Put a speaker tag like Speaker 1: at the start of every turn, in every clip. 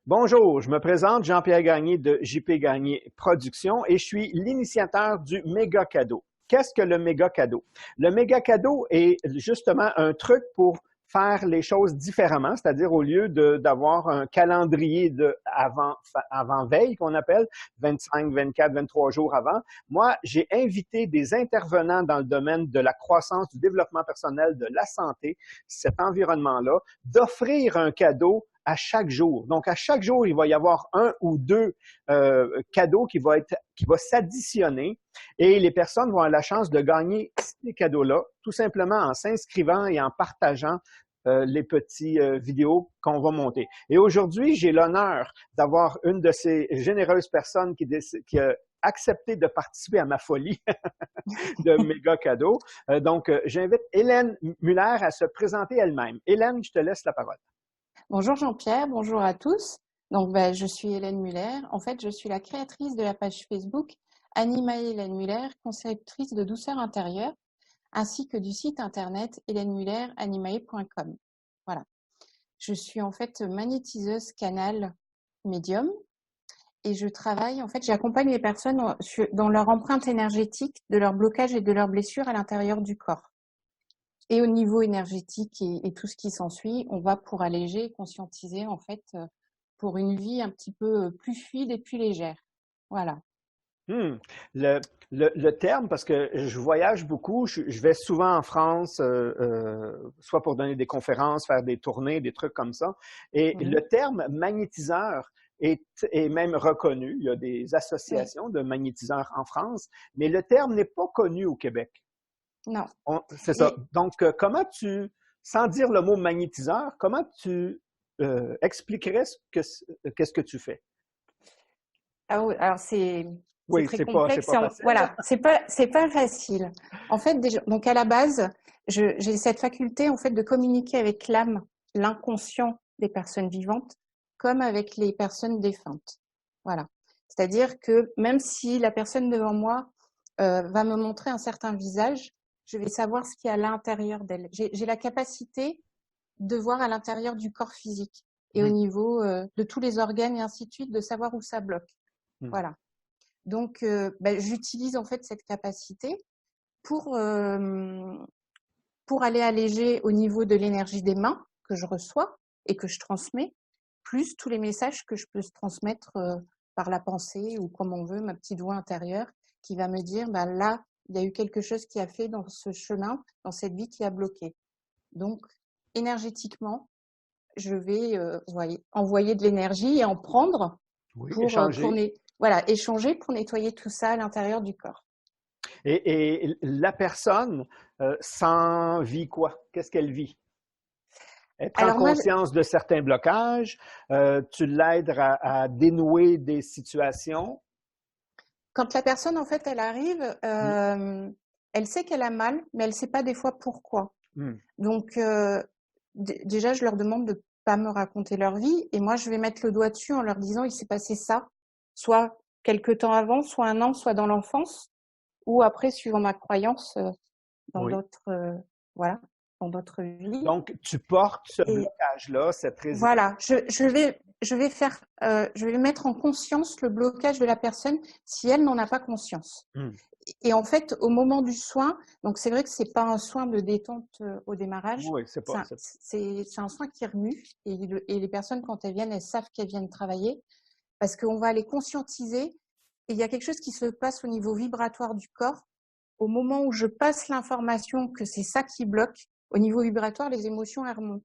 Speaker 1: Bonjour, je me présente Jean-Pierre Gagné de JP Gagné Productions et je suis l'initiateur du méga cadeau. Qu'est-ce que le méga cadeau? Le méga cadeau est justement un truc pour faire les choses différemment, c'est-à-dire au lieu d'avoir un calendrier de avant-veille qu'on appelle, 25, 24, 23 jours avant, moi, j'ai invité des intervenants dans le domaine de la croissance, du développement personnel, de la santé, cet environnement-là, d'offrir un cadeau à chaque jour. Donc, à chaque jour, il va y avoir un ou deux cadeaux qui va s'additionner et les personnes vont avoir la chance de gagner ces cadeaux-là, tout simplement en s'inscrivant et en partageant les petits vidéos qu'on va monter. Et aujourd'hui, j'ai l'honneur d'avoir une de ces généreuses personnes qui a accepté de participer à ma folie de méga cadeaux. Donc, j'invite Hélène Muller à se présenter elle-même. Hélène, je te laisse la parole.
Speaker 2: Bonjour Jean-Pierre, bonjour à tous. Donc, je suis Hélène Muller. En fait, je suis la créatrice de la page Facebook Animae Hélène Muller, conceptrice de douceur intérieure, ainsi que du site internet helenemuller-animae.com. Voilà. Je suis en fait magnétiseuse canal médium et je travaille, en fait, j'accompagne les personnes dans leur empreinte énergétique, de leur blocage et de leurs blessures à l'intérieur du corps. Et au niveau énergétique et tout ce qui s'ensuit, on va pour alléger et conscientiser, en fait, pour une vie un petit peu plus fluide et plus légère. Voilà.
Speaker 1: Le terme, parce que je voyage beaucoup, je vais souvent en France, soit pour donner des conférences, faire des tournées, des trucs comme ça. Et le terme magnétiseur est même reconnu. Il y a des associations de magnétiseurs en France, mais le terme n'est pas connu au Québec.
Speaker 2: Non.
Speaker 1: C'est ça. Donc, sans dire le mot magnétiseur, comment tu expliquerais qu'est-ce que tu fais?
Speaker 2: Alors, c'est très complexe.
Speaker 1: C'est pas facile.
Speaker 2: Voilà, c'est pas facile. En fait, déjà, donc à la base, j'ai cette faculté en fait de communiquer avec l'âme, l'inconscient des personnes vivantes, comme avec les personnes défuntes. Voilà. C'est-à-dire que même si la personne devant moi va me montrer un certain visage, je vais savoir ce qu'il y a à l'intérieur d'elle. J'ai la capacité de voir à l'intérieur du corps physique et au niveau de tous les organes et ainsi de suite, de savoir où ça bloque. Voilà. Donc, j'utilise en fait cette capacité pour aller alléger au niveau de l'énergie des mains que je reçois et que je transmets, plus tous les messages que je peux transmettre par la pensée ou comme on veut, ma petite voix intérieure qui va me dire, là, il y a eu quelque chose qui a fait dans ce chemin, dans cette vie qui a bloqué. Donc, énergétiquement, je vais envoyer de l'énergie et en prendre pour échanger pour nettoyer tout ça à l'intérieur du corps.
Speaker 1: Et la personne s'en vit quoi? Qu'est-ce qu'elle vit? Elle prend conscience de certains blocages, tu l'aides à dénouer des situations.
Speaker 2: Quand la personne, en fait, elle arrive, elle sait qu'elle a mal, mais elle ne sait pas des fois pourquoi. Donc, déjà, je leur demande de ne pas me raconter leur vie et moi, je vais mettre le doigt dessus en leur disant, il s'est passé ça, soit quelque temps avant, soit un an, soit dans l'enfance, ou après, suivant ma croyance, dans d'autres vies.
Speaker 1: Donc, tu portes ce blocage-là, cette résistance.
Speaker 2: Voilà, je vais mettre en conscience le blocage de la personne si elle n'en a pas conscience. Et en fait, au moment du soin, donc c'est vrai que c'est pas un soin de détente au démarrage.
Speaker 1: Oui, c'est
Speaker 2: un soin qui remue et les personnes quand elles viennent, elles savent qu'elles viennent travailler parce qu'on va les conscientiser. Et il y a quelque chose qui se passe au niveau vibratoire du corps. Au moment où je passe l'information que c'est ça qui bloque, au niveau vibratoire, les émotions elles remontent.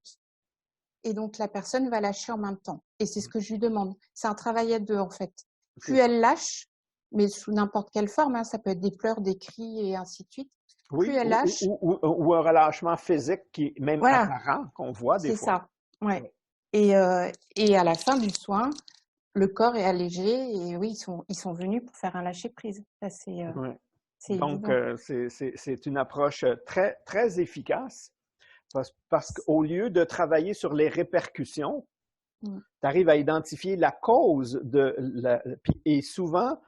Speaker 2: Et donc la personne va lâcher en même temps. Et c'est ce que je lui demande. C'est un travail à deux en fait. Plus elle lâche, mais sous n'importe quelle forme, ça peut être des pleurs, des cris et ainsi de suite.
Speaker 1: Oui,
Speaker 2: plus elle lâche,
Speaker 1: ou un relâchement physique qui est même apparent, qu'on voit des fois.
Speaker 2: C'est ça, ouais. Et à la fin du soin, le corps est allégé et oui, ils sont venus pour faire un lâcher-prise.
Speaker 1: Donc, c'est une approche très, très efficace parce qu'au lieu de travailler sur les répercussions, tu arrives à identifier la cause et souvent,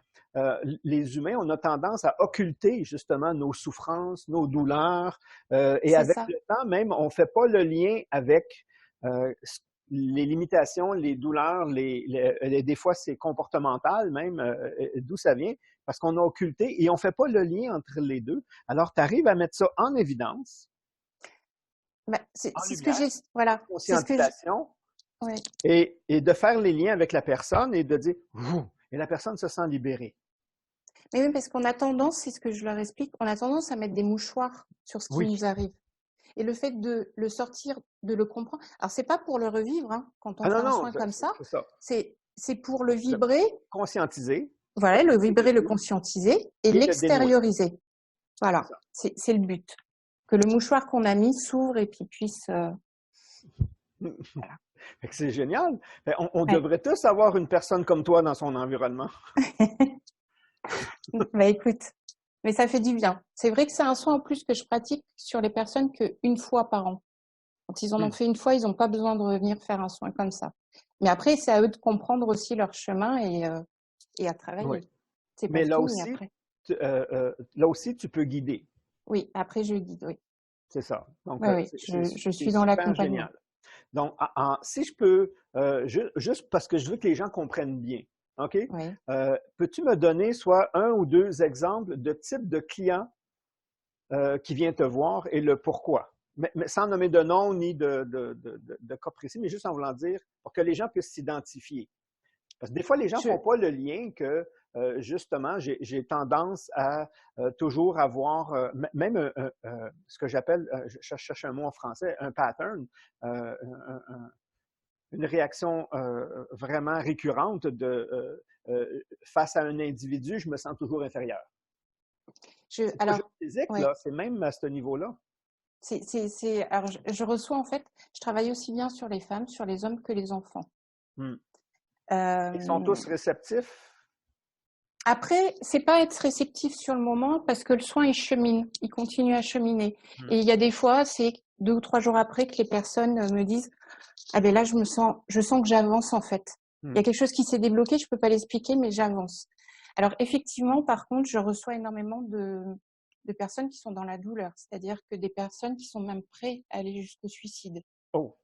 Speaker 1: les humains, on a tendance à occulter justement nos souffrances, nos douleurs, et avec le temps même, on ne fait pas le lien avec les limitations, les douleurs, des fois c'est comportemental même, d'où ça vient, parce qu'on a occulté et on ne fait pas le lien entre les deux. Alors, tu arrives à mettre ça en évidence,
Speaker 2: Bah,
Speaker 1: en
Speaker 2: c'est ce que
Speaker 1: lumière,
Speaker 2: j'ai, voilà, c'est ce que
Speaker 1: conscientisation,
Speaker 2: ouais.
Speaker 1: et de faire les liens avec la personne et de dire, ouh, et la personne se sent libérée.
Speaker 2: Mais oui, parce qu'on a tendance, c'est ce que je leur explique, on a tendance à mettre des mouchoirs sur ce qui
Speaker 1: Oui.
Speaker 2: nous arrive. Et le fait de le sortir, de le comprendre, alors c'est pas pour le revivre, hein, quand on
Speaker 1: Ah
Speaker 2: fait
Speaker 1: non,
Speaker 2: un
Speaker 1: non,
Speaker 2: soin comme ça,
Speaker 1: c'est ça.
Speaker 2: c'est pour le
Speaker 1: Le
Speaker 2: vibrer,
Speaker 1: conscientiser
Speaker 2: voilà, le vibrer, le conscientiser et
Speaker 1: et le dénouer.
Speaker 2: l'extérioriser.
Speaker 1: C'est
Speaker 2: Voilà,
Speaker 1: ça.
Speaker 2: c'est le but. Que le mouchoir qu'on a mis s'ouvre et puis puisse, voilà.
Speaker 1: Fait que c'est génial. On
Speaker 2: Ouais.
Speaker 1: devrait tous avoir une personne comme toi dans son environnement.
Speaker 2: Bah écoute, mais ça fait du bien. C'est vrai que c'est un soin en plus que je pratique sur les personnes qu'une fois par an. Quand ils en ont
Speaker 1: Hmm.
Speaker 2: fait une fois, ils n'ont pas besoin de revenir faire un soin comme ça. Mais après, c'est à eux de comprendre aussi leur chemin et à
Speaker 1: Oui.
Speaker 2: travailler. C'est
Speaker 1: Mais
Speaker 2: pour tout, mais après.
Speaker 1: là aussi, tu peux guider.
Speaker 2: Oui, après je guide, oui.
Speaker 1: C'est ça. Donc,
Speaker 2: Oui, oui, je
Speaker 1: c'est
Speaker 2: suis dans
Speaker 1: super
Speaker 2: l'accompagnement.
Speaker 1: génial. Donc, si je peux, juste parce que je veux que les gens comprennent bien, OK?
Speaker 2: Oui.
Speaker 1: Peux-tu me donner soit un ou deux exemples de types de clients qui viennent te voir et le pourquoi? Mais sans nommer de nom ni de cas précis, mais juste en voulant dire pour que les gens puissent s'identifier. Parce que des fois, les gens ne font
Speaker 2: Je,
Speaker 1: pas le lien que, justement, j'ai tendance à toujours avoir, même ce que j'appelle, je cherche un mot en français, un pattern, une réaction vraiment récurrente face à un individu, je me sens toujours inférieur. C'est pas juste
Speaker 2: alors,
Speaker 1: physique,
Speaker 2: ouais.
Speaker 1: là, c'est même à ce niveau-là.
Speaker 2: Alors, je reçois en fait, je travaille aussi bien sur les femmes, sur les hommes que les enfants.
Speaker 1: Hmm. Ils sont
Speaker 2: Euh,
Speaker 1: tous réceptifs?
Speaker 2: Après, c'est pas être réceptif sur le moment parce que le soin il chemine, il continue à cheminer.
Speaker 1: Hmm.
Speaker 2: Et il y a des fois, c'est 2 ou 3 jours après que les personnes me disent, ah ben là je sens que j'avance en fait. Il y
Speaker 1: Hmm.
Speaker 2: a quelque chose qui s'est débloqué, je peux pas l'expliquer, mais j'avance. Alors effectivement, par contre, je reçois énormément de personnes qui sont dans la douleur, c'est-à-dire que des personnes qui sont même prêtes à aller jusqu'au suicide.
Speaker 1: Oh,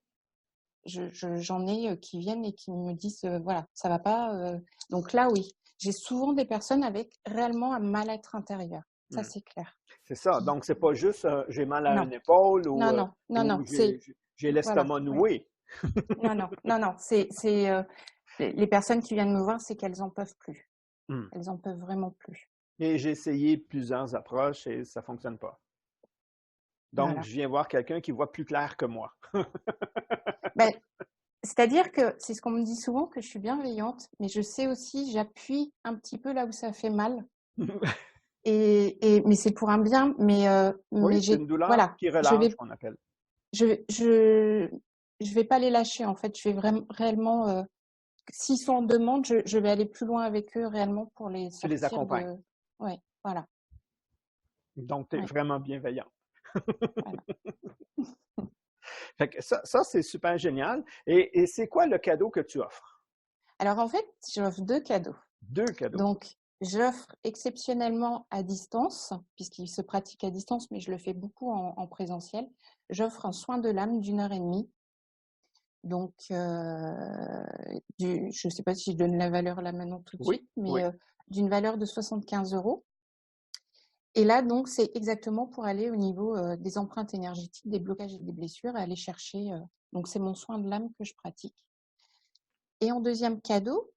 Speaker 2: J'en ai qui viennent et qui me disent, voilà, ça va pas. Donc là, oui, j'ai souvent des personnes avec réellement un mal-être intérieur. Ça,
Speaker 1: hmm.
Speaker 2: c'est clair.
Speaker 1: C'est ça.
Speaker 2: Qui,
Speaker 1: Donc, c'est pas juste j'ai mal à
Speaker 2: non,
Speaker 1: une épaule
Speaker 2: non, non, non,
Speaker 1: ou
Speaker 2: non, c'est,
Speaker 1: j'ai
Speaker 2: voilà,
Speaker 1: l'estomac
Speaker 2: oui.
Speaker 1: noué.
Speaker 2: Non, non, non, non, les personnes qui viennent me voir, c'est qu'elles en peuvent plus.
Speaker 1: Hmm.
Speaker 2: Elles en peuvent vraiment plus.
Speaker 1: Et j'ai essayé plusieurs approches et ça fonctionne pas. Donc,
Speaker 2: Voilà.
Speaker 1: je viens voir quelqu'un qui voit plus clair que moi.
Speaker 2: Ben, c'est-à-dire que c'est ce qu'on me dit souvent que je suis bienveillante, mais je sais aussi, j'appuie un petit peu là où ça fait mal. Mais c'est pour un bien,
Speaker 1: Oui,
Speaker 2: mais
Speaker 1: c'est une douleur
Speaker 2: voilà,
Speaker 1: qui relâche, qu'on appelle.
Speaker 2: je, je, je vais pas les lâcher en fait. Je vais vraiment réellement, s'ils sont en demande, je vais aller plus loin avec eux réellement pour les
Speaker 1: Tu les
Speaker 2: sortir
Speaker 1: accompagnes.
Speaker 2: de. Ouais, voilà,
Speaker 1: Donc, tu es
Speaker 2: ouais,
Speaker 1: vraiment bienveillant.
Speaker 2: voilà.
Speaker 1: Fait que ça c'est super génial. Et c'est quoi le cadeau que tu offres?
Speaker 2: Alors en fait, j'offre 2 cadeaux.
Speaker 1: Deux cadeaux.
Speaker 2: Donc, j'offre exceptionnellement à distance, puisqu'il se pratique à distance, mais je le fais beaucoup en présentiel. J'offre un soin de l'âme d'1 heure et demie. Donc, je ne sais pas si je donne la valeur là maintenant tout de
Speaker 1: Oui,
Speaker 2: suite, mais
Speaker 1: oui.
Speaker 2: d'une valeur de 75 euros. Et là, donc, c'est exactement pour aller au niveau des empreintes énergétiques, des blocages et des blessures, et aller chercher. Donc, c'est mon soin de l'âme que je pratique. Et en deuxième cadeau,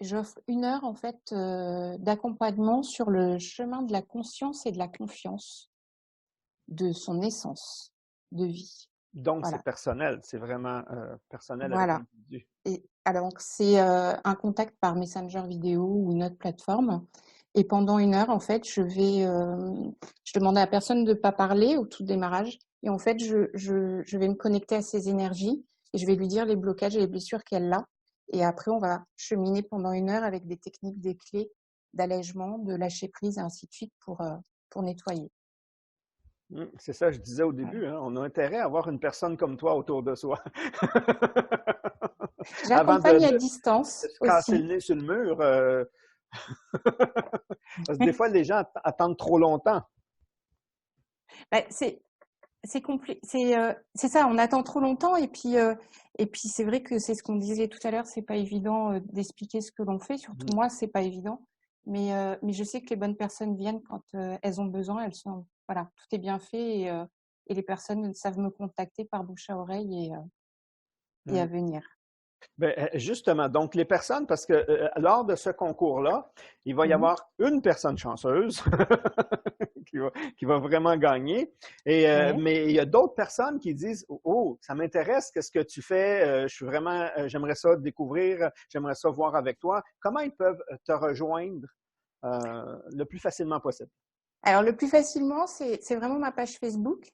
Speaker 2: j'offre 1 heure en fait d'accompagnement sur le chemin de la conscience et de la confiance de son essence de vie.
Speaker 1: Donc, c'est
Speaker 2: Voilà,
Speaker 1: personnel. C'est vraiment personnel avec
Speaker 2: voilà.
Speaker 1: l'individu.
Speaker 2: Et alors, c'est un contact par Messenger vidéo ou une autre plateforme. Et pendant 1 heure, en fait, je demande à la personne de ne pas parler au tout démarrage. Et en fait, je vais me connecter à ses énergies et je vais lui dire les blocages et les blessures qu'elle a. Et après, on va cheminer pendant 1 heure avec des techniques, des clés d'allègement, de lâcher prise et ainsi de suite pour nettoyer.
Speaker 1: C'est ça, je disais au
Speaker 2: Voilà.
Speaker 1: début, hein, on a intérêt à avoir une personne comme toi autour de soi. Avant
Speaker 2: J'accompagne à distance
Speaker 1: de se casser le
Speaker 2: aussi.
Speaker 1: nez sur le mur, parce que des fois, les gens attendent trop longtemps.
Speaker 2: Ben, c'est ça, on attend trop longtemps et puis c'est vrai que c'est ce qu'on disait tout à l'heure, c'est pas évident d'expliquer ce que l'on fait, surtout moi, c'est pas évident. Mais je sais que les bonnes personnes viennent quand elles ont besoin, voilà, tout est bien fait et les personnes savent me contacter par bouche à oreille et à
Speaker 1: Mm.
Speaker 2: venir.
Speaker 1: Ben, justement, donc les personnes, parce que lors de ce concours-là, il va y
Speaker 2: Mhm.
Speaker 1: avoir une personne chanceuse qui qui va vraiment gagner.
Speaker 2: Ouais.
Speaker 1: Mais il y a d'autres personnes qui disent, oh, ça m'intéresse, qu'est-ce que tu fais? Je suis vraiment, j'aimerais ça découvrir, j'aimerais ça voir avec toi. Comment ils peuvent te rejoindre le plus facilement possible?
Speaker 2: Alors le plus facilement, c'est vraiment ma page Facebook,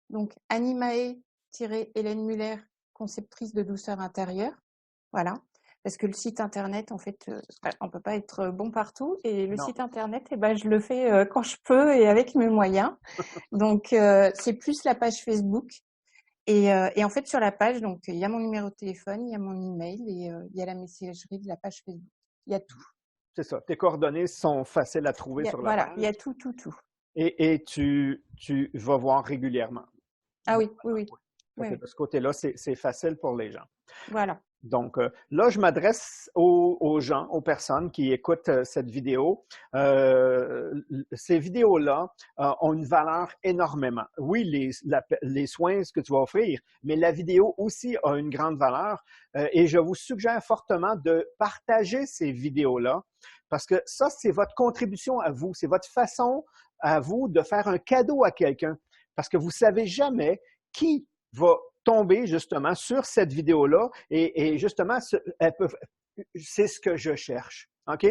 Speaker 2: donc Animae-Hélène Muller, conceptrice de douceur intérieure. Voilà, parce que le site internet, en fait, on peut pas être bon partout. Et le
Speaker 1: Non,
Speaker 2: site internet, eh ben, je le fais quand je peux et avec mes moyens. Donc, c'est plus la page Facebook. Et en fait, sur la page, donc, il y a mon numéro de téléphone, il y a mon email et il y a la messagerie de la page Facebook. Il y a tout.
Speaker 1: c'est ça. Tes coordonnées sont faciles à trouver sur la
Speaker 2: Voilà, il y
Speaker 1: page
Speaker 2: a tout, tout, tout.
Speaker 1: et tu vas voir régulièrement.
Speaker 2: Ah
Speaker 1: Donc,
Speaker 2: oui, oui, oui,
Speaker 1: ça
Speaker 2: oui,
Speaker 1: fait
Speaker 2: oui.
Speaker 1: de ce côté-là, c'est facile pour les gens.
Speaker 2: Voilà.
Speaker 1: Donc, là, je m'adresse aux gens, aux personnes qui écoutent cette vidéo. Ces vidéos-là ont une valeur énormément. Oui, les soins, ce que tu vas offrir, mais la vidéo aussi a une grande valeur. Et je vous suggère fortement de partager ces vidéos-là parce que ça, c'est votre contribution à vous. C'est votre façon à vous de faire un cadeau à quelqu'un parce que vous savez jamais qui va tomber justement sur cette vidéo-là et justement, c'est ce que je cherche. OK?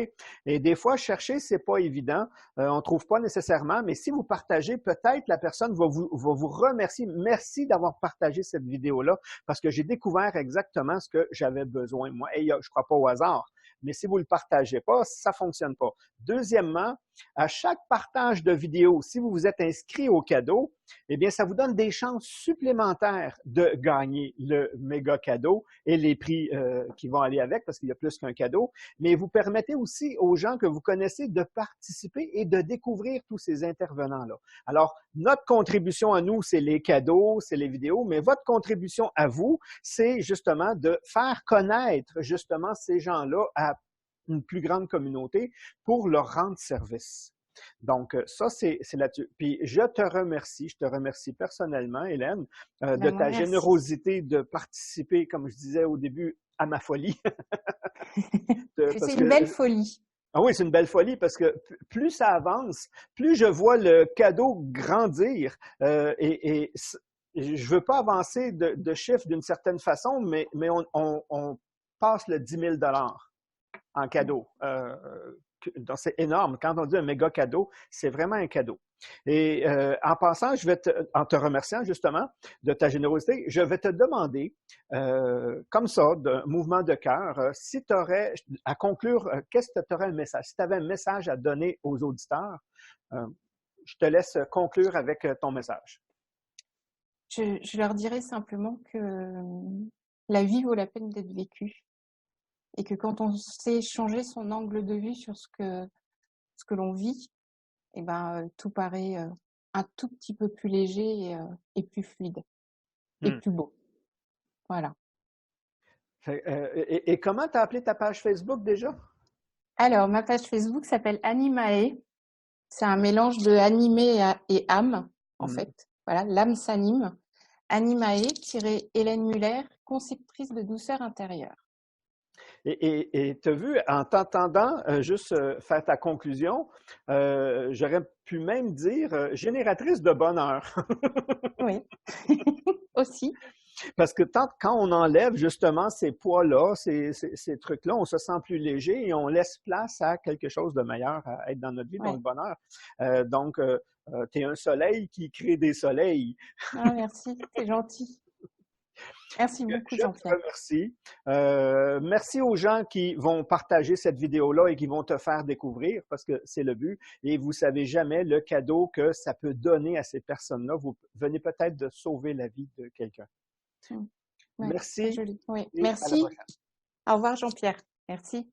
Speaker 1: Et des fois, chercher, c'est pas évident. On trouve pas nécessairement, mais si vous partagez, peut-être la personne va vous remercier. Merci d'avoir partagé cette vidéo-là parce que j'ai découvert exactement ce que j'avais besoin, moi. Et je crois pas au hasard. Mais si vous le partagez pas, ça fonctionne pas. Deuxièmement, à chaque partage de vidéo, si vous vous êtes inscrit au cadeau, eh bien, ça vous donne des chances supplémentaires de gagner le méga cadeau et les prix qui vont aller avec parce qu'il y a plus qu'un cadeau. Mais vous permettez aussi aux gens que vous connaissez de participer et de découvrir tous ces intervenants-là. Alors, notre contribution à nous, c'est les cadeaux, c'est les vidéos, mais votre contribution à vous, c'est justement de faire connaître justement ces gens-là à une plus grande communauté pour leur rendre service. Donc, ça, c'est là-dessus. Puis, je te remercie personnellement, Hélène, de
Speaker 2: Ben, moi,
Speaker 1: ta
Speaker 2: merci.
Speaker 1: générosité de participer, comme je disais au début, à ma folie.
Speaker 2: C'est
Speaker 1: Parce
Speaker 2: une
Speaker 1: que,
Speaker 2: belle folie.
Speaker 1: ah oui, c'est une belle folie parce que plus ça avance, plus je vois le cadeau grandir. Je veux pas avancer de chiffre d'une certaine façon, mais on passe le 10 000 en cadeau. Donc, c'est énorme. Quand on dit un méga cadeau, c'est vraiment un cadeau. Et en passant, en te remerciant justement de ta générosité, je vais te demander, comme ça, d'un mouvement de cœur, si tu aurais à conclure, qu'est-ce que tu aurais un message? Si tu avais un message à donner aux auditeurs, euh, je te laisse conclure avec ton message.
Speaker 2: Je leur dirais simplement que la vie vaut la peine d'être vécue et que quand on sait changer son angle de vue sur ce que l'on vit, eh ben, tout paraît un tout petit peu plus léger et plus fluide et
Speaker 1: Hmm.
Speaker 2: plus beau. Voilà.
Speaker 1: Et comment tu as appelé ta page Facebook déjà?
Speaker 2: Alors, ma page Facebook s'appelle Animae. C'est un mélange de animé et âme, en
Speaker 1: Hmm.
Speaker 2: fait. Voilà, l'âme s'anime. Animae-Hélène Muller, conceptrice de douceur intérieure.
Speaker 1: Et tu as vu, en t'entendant juste faire ta conclusion, j'aurais pu même dire génératrice de bonheur.
Speaker 2: Oui, aussi.
Speaker 1: Parce que quand on enlève justement ces poids-là, ces trucs-là, on se sent plus léger et on laisse place à quelque chose de meilleur à être dans notre vie, dans le
Speaker 2: Ouais.
Speaker 1: bonheur. Donc, tu es un soleil qui crée des soleils.
Speaker 2: Ah, merci, c'est gentil. Merci beaucoup,
Speaker 1: Je te
Speaker 2: Jean-Pierre.
Speaker 1: remercie. Merci aux gens qui vont partager cette vidéo-là et qui vont te faire découvrir parce que c'est le but. Et vous savez jamais le cadeau que ça peut donner à ces personnes-là. Vous venez peut-être de sauver la vie de quelqu'un.
Speaker 2: Ouais, très
Speaker 1: Merci
Speaker 2: joli. Oui,
Speaker 1: et à la
Speaker 2: merci.
Speaker 1: prochaine.
Speaker 2: Au revoir, Jean-Pierre. Merci.